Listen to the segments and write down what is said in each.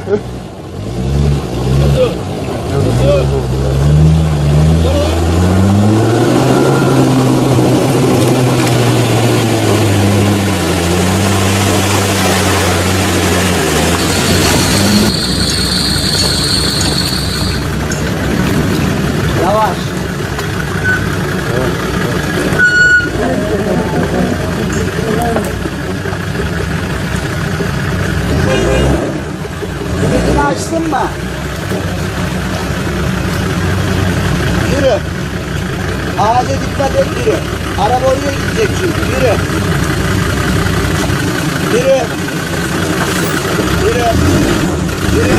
Yavaş. Sesini açtın mı? Yürü. Ağaca dikkat et, yürü. Araba oraya gidecek çünkü, yürü. Yürü. Yürü. Yürü.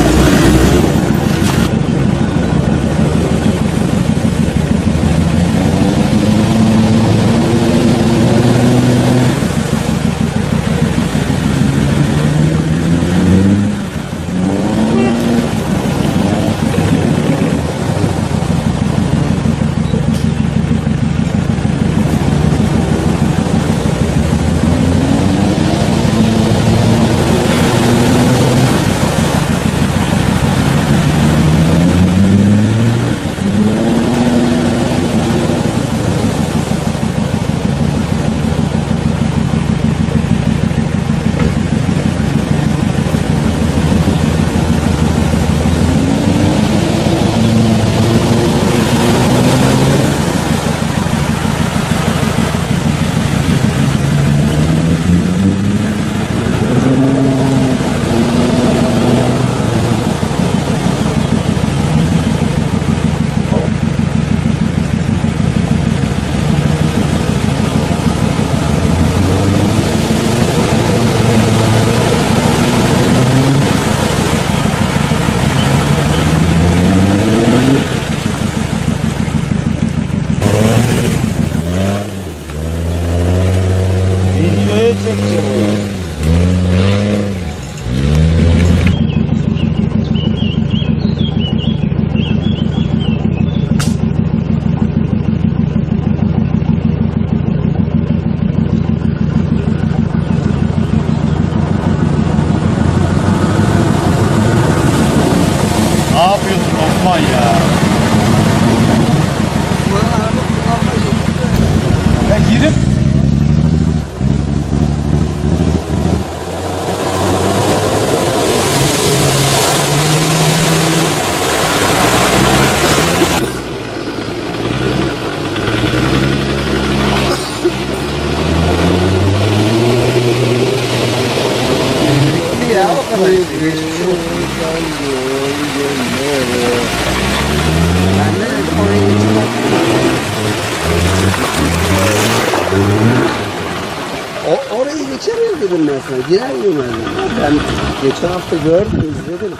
Orayı geçemiyor dedim ben sana. Girer miyim ben? Ben geçen hafta gördüm, izledim.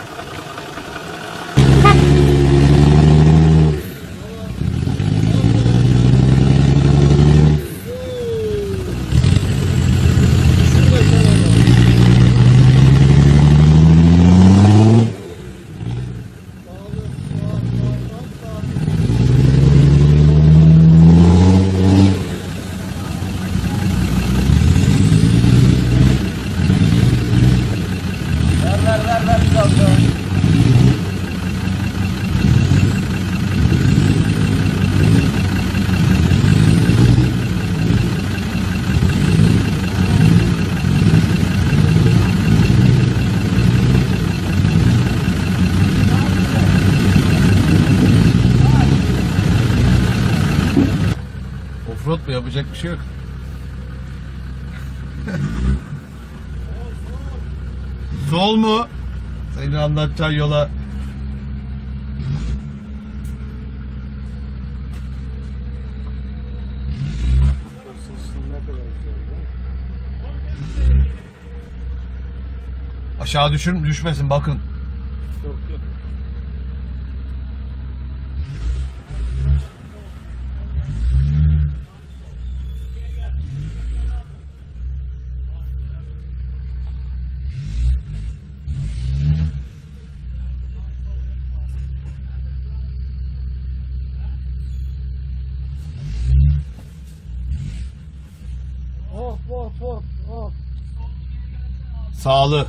Offroad mu, yapacak bir şey yok. Sol mu? Senin anlatacağın yola. Aşağı düşmesin bakın. Yok yok. Sağlı.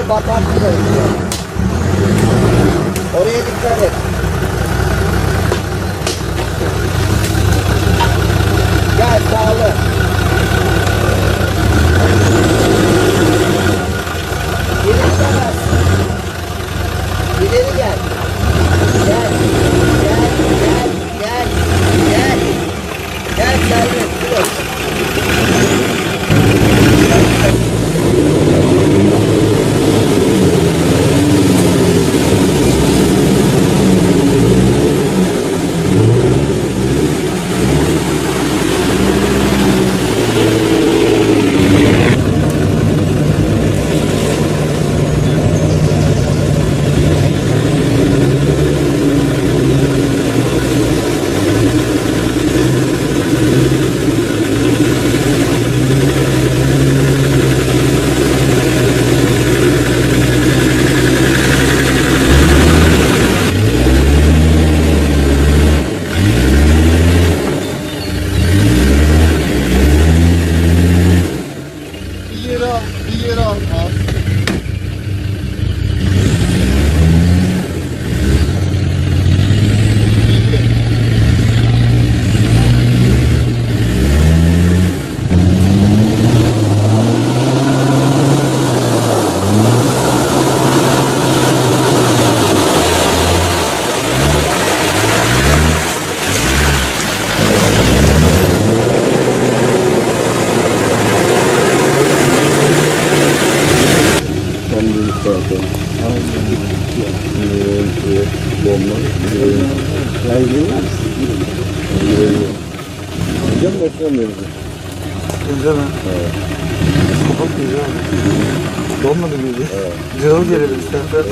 Dur bakarsın öyle. Oraya dikkat et. Gel sağlı. İleri gel. İleri gel. Gel. Gel. Gel. Gel. Gel. Gel serbest. Dur. Bir yere al. Güzel mi? Evet. Çok güzel. Dolmadı gibi. Evet. Canım gelelim istersen.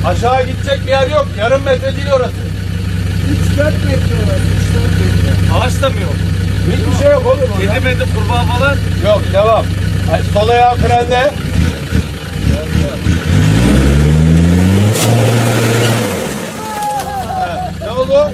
Aşağı gidecek bir yer yok. Yarım metre değil orası. 3-4 metre orası. 3-4 metre. Ağaç da mı yok? Hiçbir şey yok oğlum orada. 7 metre kurbağa falan. Yok devam. Sol ayağı frende. Ne oldu?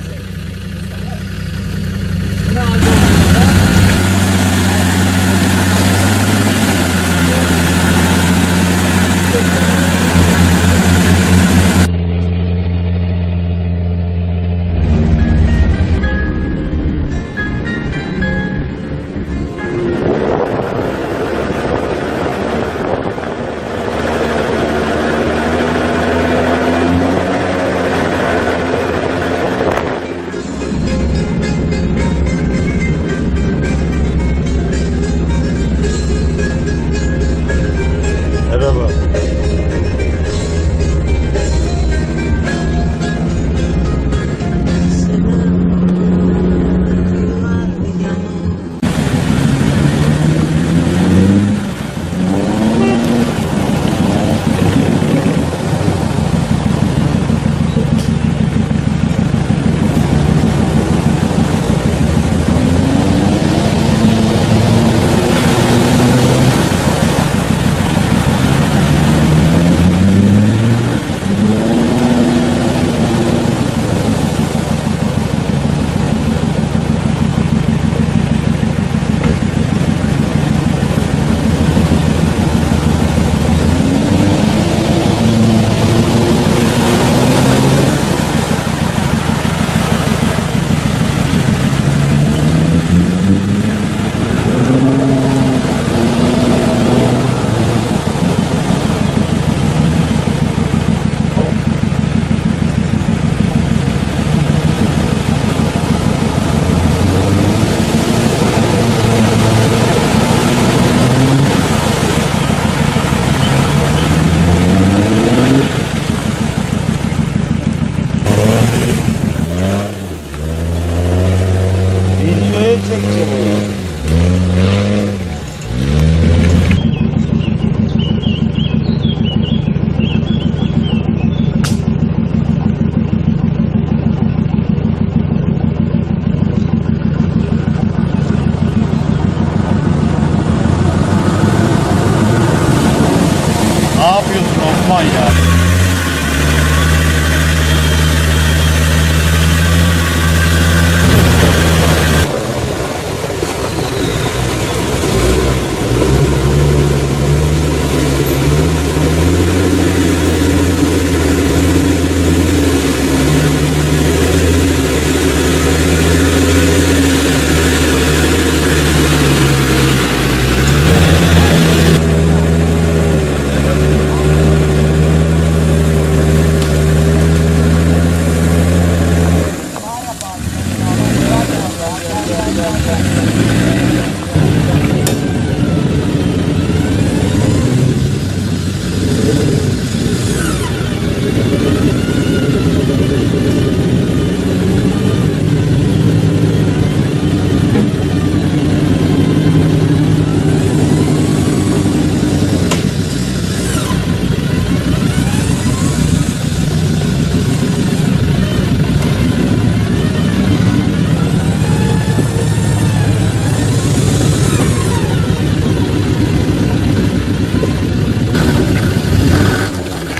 aman ya.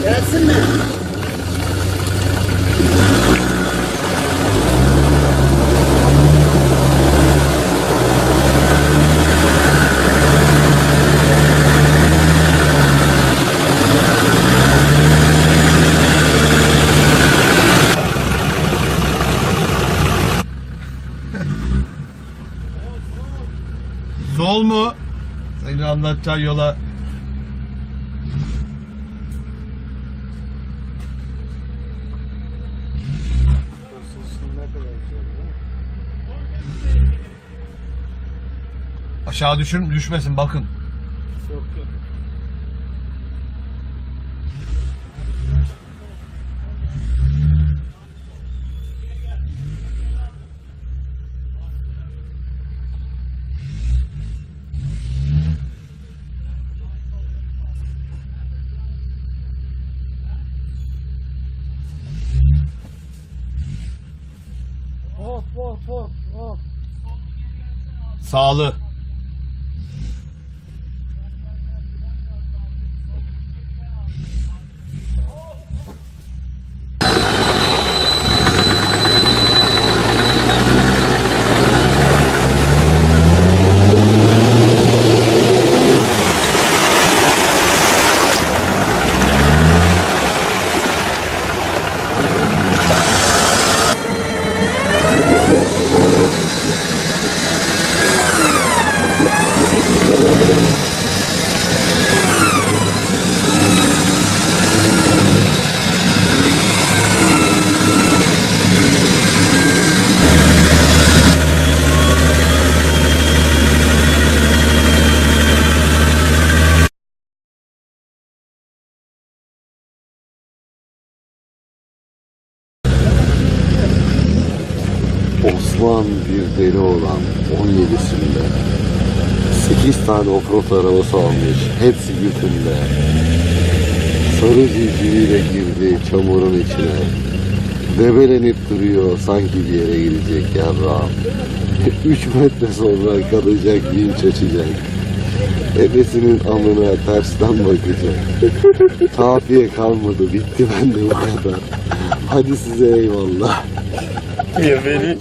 Gelsin mi? Sol mu? Senin anlatacağın yola. Aşağı düşmesin bakın. Of. Sağlı. Osman bir deli olan 17'sinde 8 tane offroad arabası almış, hepsi götünde. Sarı civciviyle girdi çamurun içine. Debelenip duruyor sanki bir yere gidecek yarrağım. 3 metre sonra kalacak, vinç açacak. Ebesinin amına tersten bakacak. Kafiye kalmadı, bitti bende bu kadar. Hadi size eyvallah. Ya beni.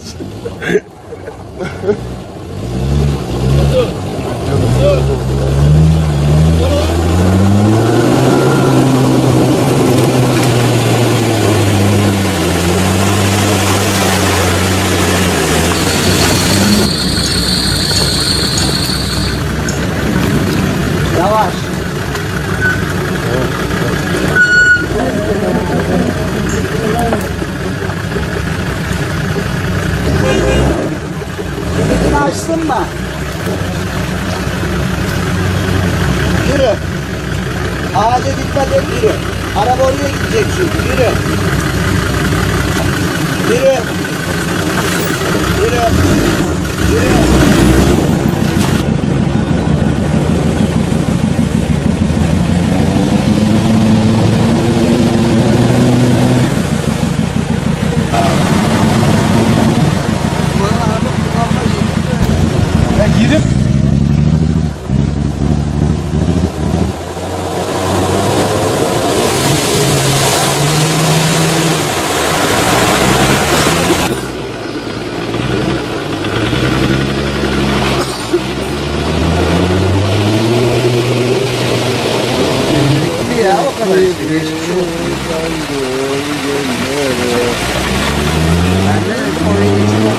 Yavaş. Sesini açtın mı? Yürü. Ağaca dikkat et, yürü. Araba oraya gidecek çünkü, yürü. Yürü. Yürü. Yürü. Girip kadar işte. Geçmiş olsun. Ben de dedim oraya geçeceğim.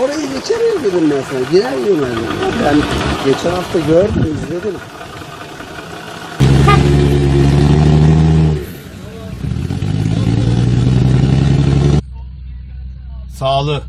Orayı geçemiyor dedim ben sana. Girer miyim ben? Ben geçen hafta gördüm, izledim. Sağlı.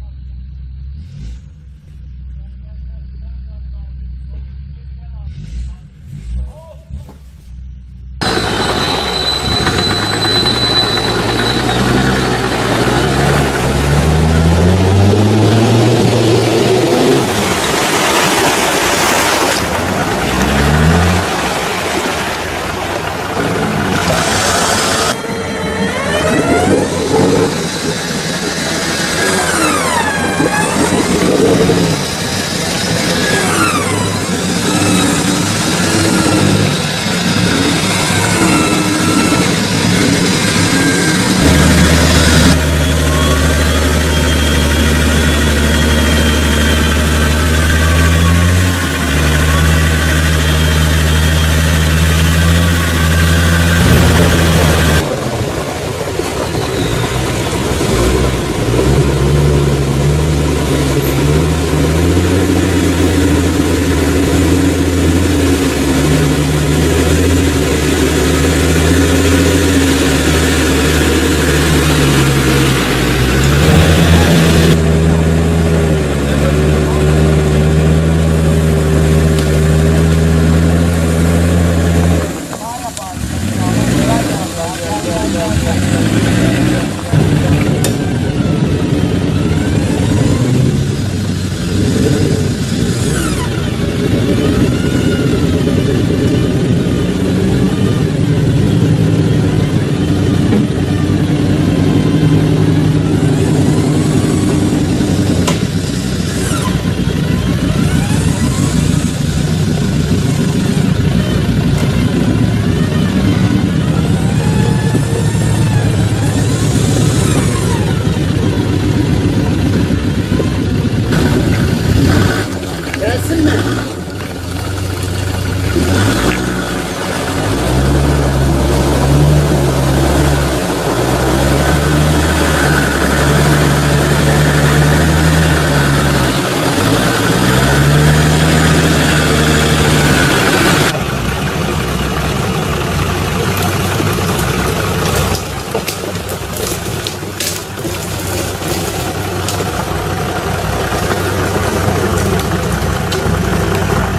Gelsin mi?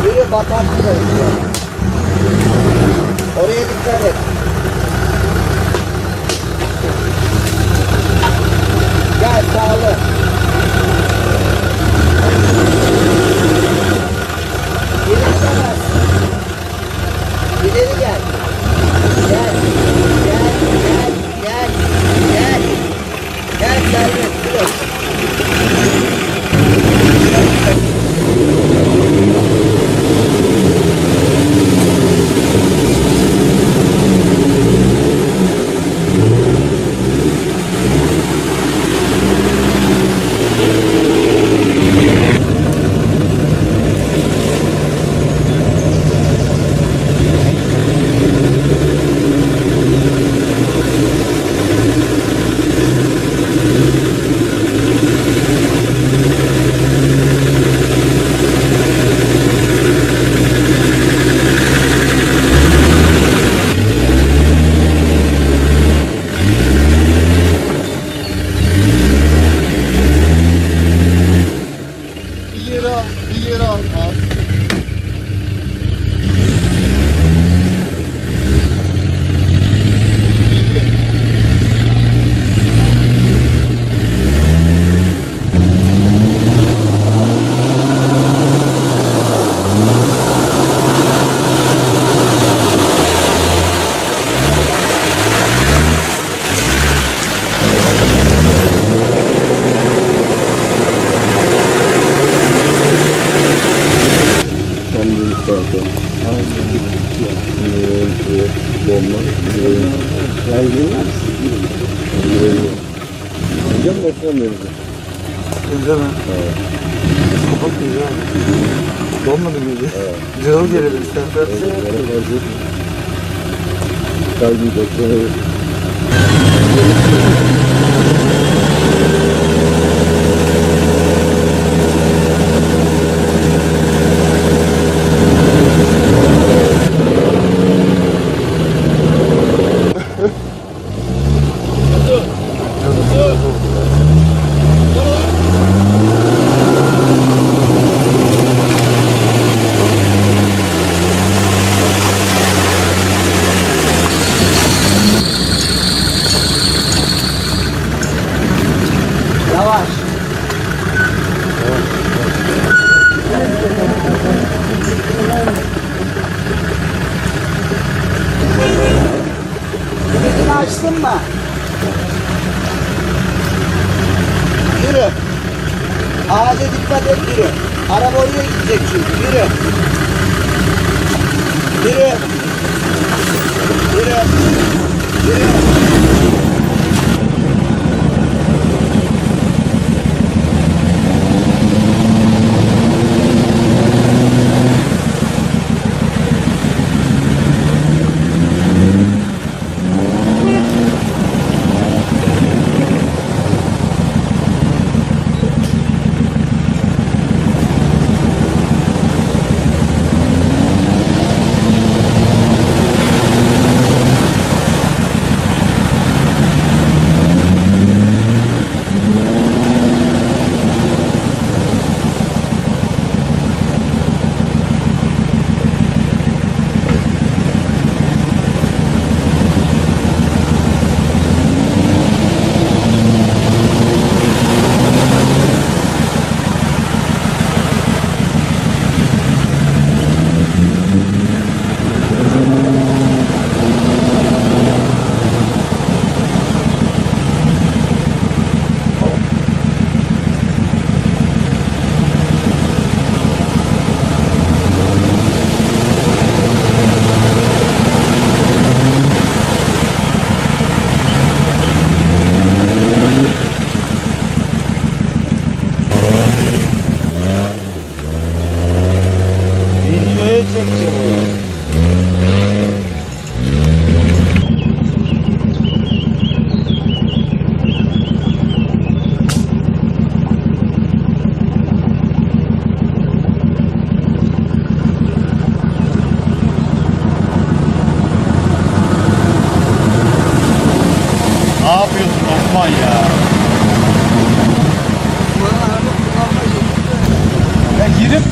Biri batarsın. Oraya dikkat et. Gel sağlı. İleri gel. İleri gel. Gel. Gel. Gel. Gel. Gel. Gel serbest. Dur. Bir yere al. Güzel mi? Evet. Kapat güzel. Olmadı mıydı? Canım gelelim istersen. Kalbi beklemeyi. Yavaş. Elini açtın mı? Yürü. Ağaca dikkat et, yürü. Araba oraya gidecek çünkü, yürü. Yürü. Yürü. Yürü. Videoya çekeceğim. Ne yapıyorsun Osman ya? Ya girip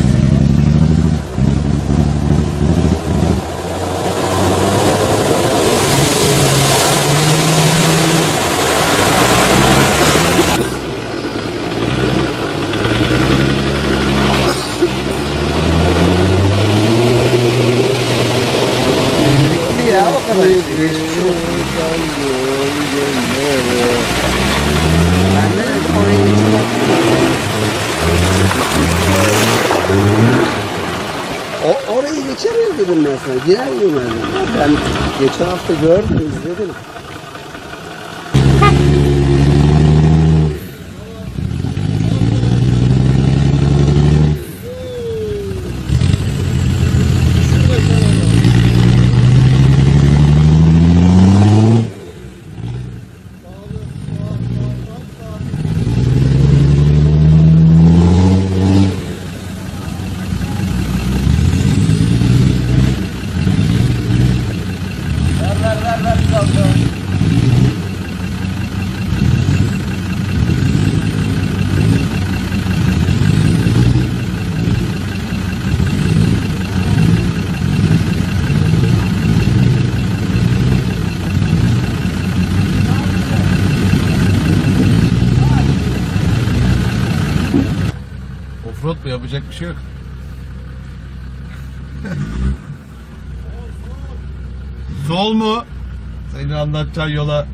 Ya o kadar. Ben de dedim oraya geçmek. Orayı geçemiyor dedim ben sana. Girer miyim ben? Ben geçen hafta gördüm, izledim. offroad mu yapacak bir şey yok. Sol mu? Senin anlatacağın yola.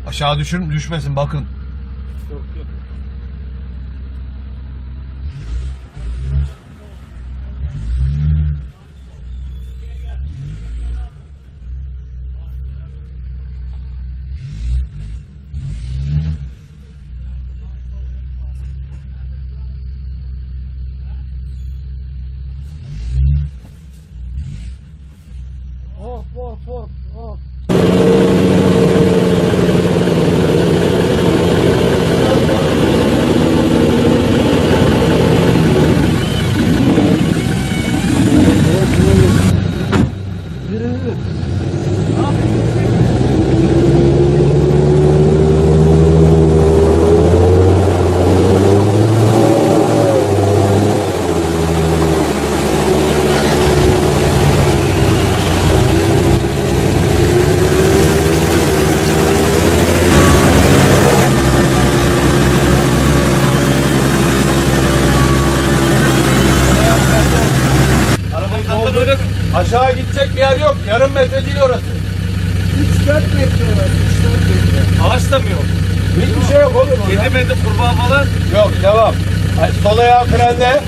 Aşağı düşmesin bakın. Yok yok. Hop hop hop hop. Arabayı doldur. Aşağı gidecek bir yer yok. Yarım metre değil orası. 3-4 metre orası. 3-4 metre. Ağaç da mı yok? Hiçbir şey yok oğlum orada. 7 metre kurbağa falan. Yok devam. Sol ayağı frende.